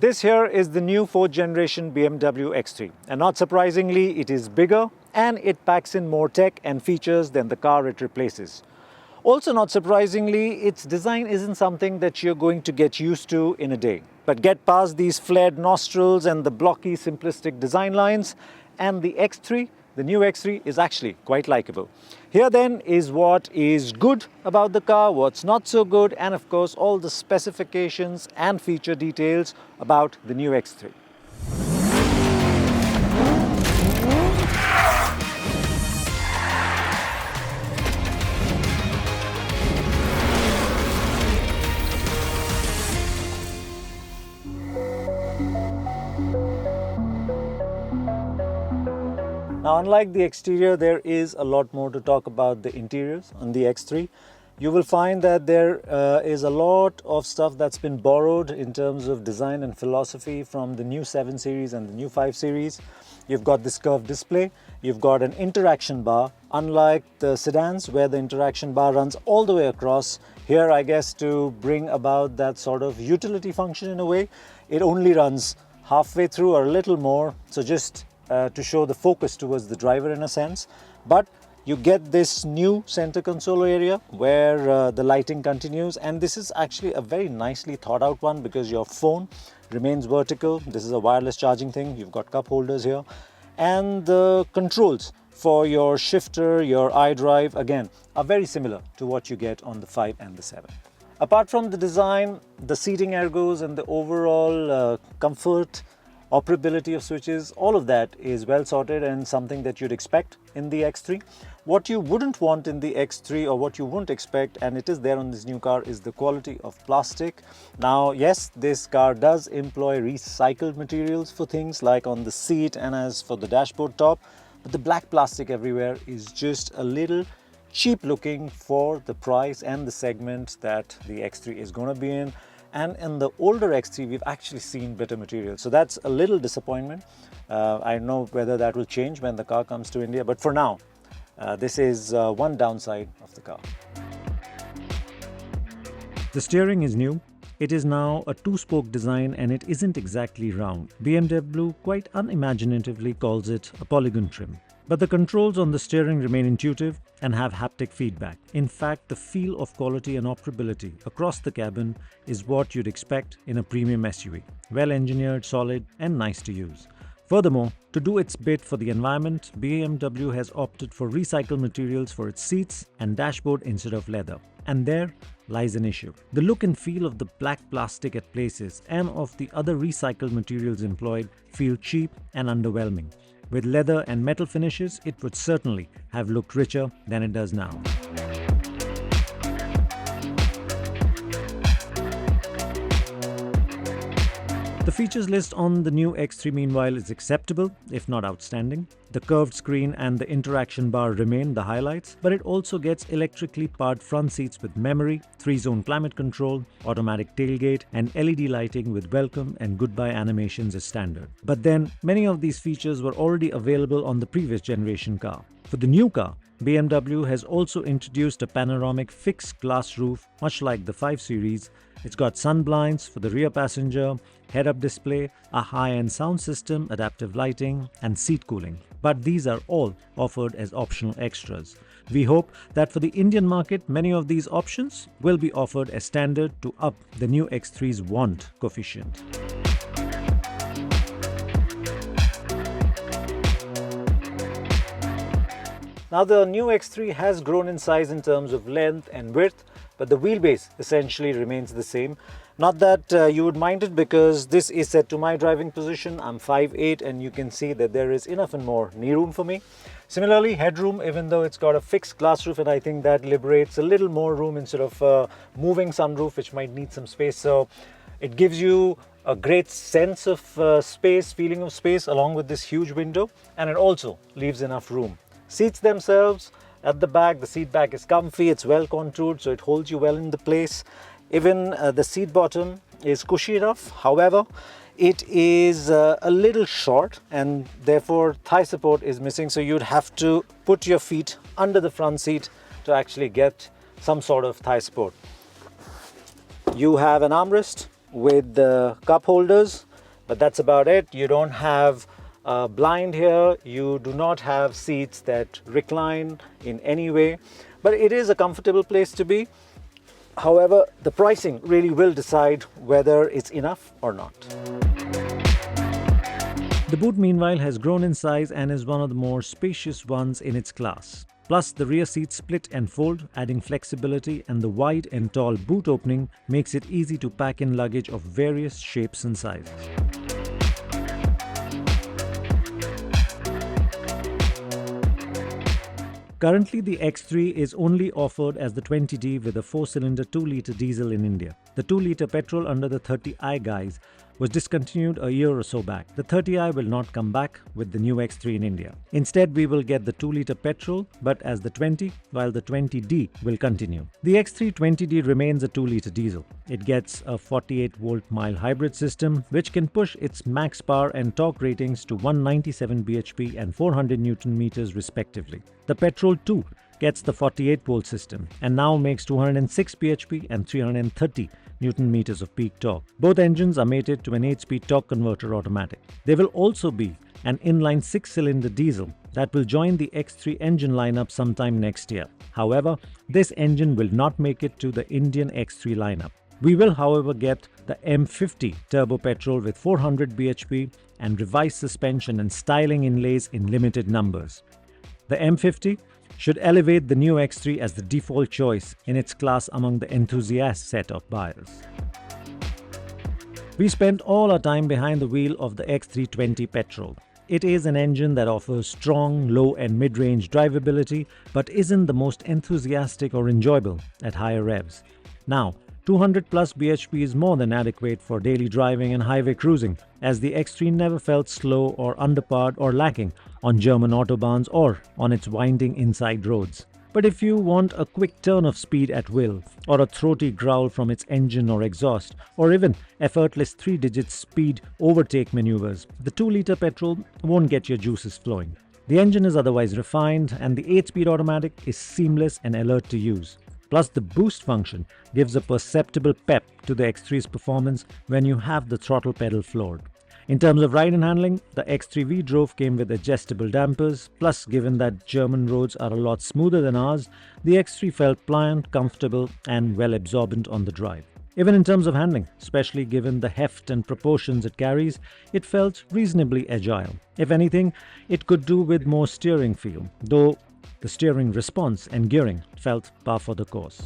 This here is the new 4th generation BMW X3, and not surprisingly it is bigger and it packs in more tech and features than the car it replaces. Also not surprisingly, its design isn't something that you're going to get used to in a day. But get past these flared nostrils and the blocky simplistic design lines and the X3, the new X3 is actually quite likable. Here then is what is good about the car, what's not so good, and of course all the specifications and feature details about the new X3. Now, unlike the exterior, there is a lot more to talk about the interiors on the X3. You will find that there is a lot of stuff that's been borrowed in terms of design and philosophy from the new 7 series and the new 5 series. You've got this curved display, you've got an interaction bar, unlike the sedans where the interaction bar runs all the way across. Here, I guess, to bring about that sort of utility function in a way, it only runs halfway through or a little more, so just to show the focus towards the driver in a sense. But you get this new center console area where the lighting continues, and this is actually a very nicely thought out one because your phone remains vertical. This is a wireless charging thing. You've got cup holders here, and the controls for your shifter, your iDrive, again, are very similar to what you get on the 5 and the 7. Apart from the design, the seating ergos and the overall comfort, operability of switches, all of that is well sorted and something that you'd expect in the X3. What you wouldn't want in the X3, or what you wouldn't expect, and it is there on this new car, is the quality of plastic. Now, yes, this car does employ recycled materials for things like on the seat and as for the dashboard top, but the black plastic everywhere is just a little cheap looking for the price and the segment that the X3 is going to be in. And in the older X3, we've actually seen better material. So that's a little disappointment. I don't know whether that will change when the car comes to India, but for now, this is one downside of the car. The steering is new. It is now a 2-spoke design and it isn't exactly round. BMW quite unimaginatively calls it a polygon trim. But the controls on the steering remain intuitive and have haptic feedback. In fact, the feel of quality and operability across the cabin is what you'd expect in a premium SUV. Well engineered, solid, and nice to use. Furthermore, to do its bit for the environment, BMW has opted for recycled materials for its seats and dashboard instead of leather. And there lies an issue. The look and feel of the black plastic at places and of the other recycled materials employed feel cheap and underwhelming. With leather and metal finishes, it would certainly have looked richer than it does now. The features list on the new X3 meanwhile is acceptable, if not outstanding. The curved screen and the interaction bar remain the highlights, but it also gets electrically powered front seats with memory, 3-zone climate control, automatic tailgate, and LED lighting with welcome and goodbye animations as standard. But then, many of these features were already available on the previous generation car. For the new car, BMW has also introduced a panoramic fixed glass roof, much like the 5 Series. It's got sun blinds for the rear passenger, head-up display, a high-end sound system, adaptive lighting, and seat cooling. But these are all offered as optional extras. We hope that for the Indian market, many of these options will be offered as standard to up the new X3's want coefficient. Now, the new X3 has grown in size in terms of length and width, but the wheelbase essentially remains the same. Not that you would mind it, because this is set to my driving position. I'm 5'8", and you can see that there is enough and more knee room for me. Similarly, headroom, even though it's got a fixed glass roof, and I think that liberates a little more room instead of moving sunroof, which might need some space. So it gives you a great sense of space, feeling of space, along with this huge window, and it also leaves enough room. Seats themselves, at the back, the seat back is comfy, it's well contoured, so it holds you well in the place. Even the seat bottom is cushy enough. However, it is a little short and therefore thigh support is missing, so you'd have to put your feet under the front seat to actually get some sort of thigh support. You have an armrest with the cup holders, but that's about it. You don't have a blind here, you do not have seats that recline in any way, but it is a comfortable place to be. However, the pricing really will decide whether it's enough or not. The boot meanwhile has grown in size and is one of the more spacious ones in its class. Plus, the rear seats split and fold, adding flexibility, and the wide and tall boot opening makes it easy to pack in luggage of various shapes and sizes. Currently, the X3 is only offered as the 20D with a 4-cylinder 2-litre diesel in India. The 2-litre petrol under the 30i guise was discontinued a year or so back. The 30i will not come back with the new X3 in India. Instead, we will get the 2-litre petrol but as the 20, while the 20D will continue. The X3 20D remains a 2-litre diesel. It gets a 48-volt mild hybrid system which can push its max power and torque ratings to 197 bhp and 400 Newton meters respectively. The petrol too gets the 48-volt system and now makes 206 bhp and 330 Newton meters of peak torque. Both engines are mated to an 8-speed torque converter automatic. There will also be an inline 6-cylinder diesel that will join the X3 engine lineup sometime next year. However, this engine will not make it to the Indian X3 lineup. We will, however, get the M50 turbo petrol with 400 bhp and revised suspension and styling inlays in limited numbers. The M50 should elevate the new X3 as the default choice in its class among the enthusiast set of buyers. We spent all our time behind the wheel of the X320 petrol. It is an engine that offers strong, low and mid-range drivability but isn't the most enthusiastic or enjoyable at higher revs. Now, 200 plus bhp is more than adequate for daily driving and highway cruising, as the X3 never felt slow or underpowered or lacking on German autobahns or on its winding inside roads. But if you want a quick turn of speed at will, or a throaty growl from its engine or exhaust, or even effortless 3-digit speed overtake maneuvers, the 2-litre petrol won't get your juices flowing. The engine is otherwise refined and the 8-speed automatic is seamless and alert to use. Plus, the boost function gives a perceptible pep to the X3's performance when you have the throttle pedal floored. In terms of ride and handling, the X3 we drove came with adjustable dampers, plus given that German roads are a lot smoother than ours, the X3 felt pliant, comfortable and well absorbent on the drive. Even in terms of handling, especially given the heft and proportions it carries, it felt reasonably agile. If anything, it could do with more steering feel, though the steering response and gearing felt par for the course.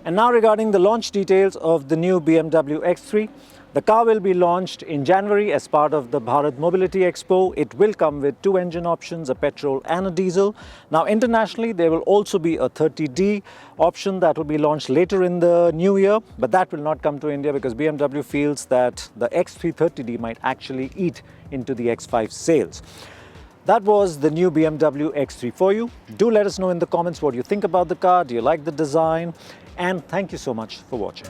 And now regarding the launch details of the new BMW X3. The car will be launched in January as part of the Bharat Mobility Expo. It will come with 2 engine options, a petrol and a diesel. Now internationally, there will also be a 30D option that will be launched later in the new year, but that will not come to India because BMW feels that the X3 30D might actually eat into the X5 sales. That was the new BMW X3 for you. Do let us know in the comments what you think about the car. Do you like the design? And thank you so much for watching.